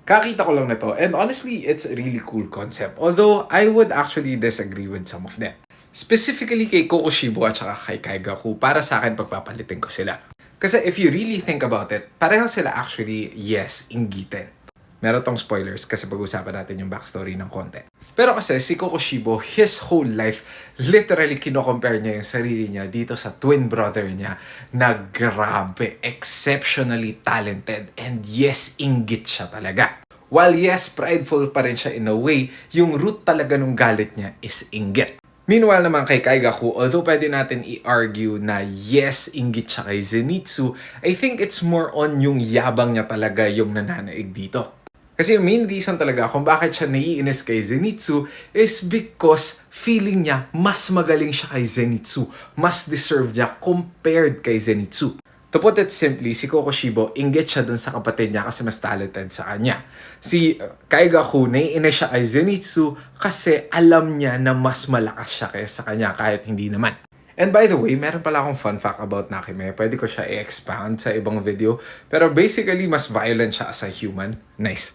Kakita ko lang na to, and honestly, it's a really cool concept. Although, I would actually disagree with some of them. Specifically kay Kokushibo at saka kay Kaigaku, para sa akin pagpapalitin ko sila. Kasi if you really think about it, pareho sila actually, yes, inggitin. Meron tong spoilers kasi pag-usapan natin yung backstory ng konti. Pero kasi si Kokushibo, his whole life, literally kino-compare niya yung sarili niya dito sa twin brother niya na grabe, exceptionally talented, and yes, inggit siya talaga. While yes, prideful pa rin siya in a way, yung root talaga nung galit niya is inggit. Meanwhile naman kay Kaigaku, although pwede natin i-argue na yes, inggit siya kay Zenitsu, I think it's more on yung yabang niya talaga yung nananaig dito. Kasi yung main reason talaga kung bakit siya naiinis kay Zenitsu is because feeling niya mas magaling siya kay Zenitsu. Mas deserve niya compared kay Zenitsu. To put it simply, si Kokushibo, inggit siya dun sa kapatid niya kasi mas talented sa kanya. Si Kaigaku, naiinis siya kay Zenitsu kasi alam niya na mas malakas siya kaysa kanya kahit hindi naman. And by the way, meron pala akong fun fact about Nakime. Pwede ko siya i-expound sa ibang video. Pero basically, mas violent siya as a human. Nice.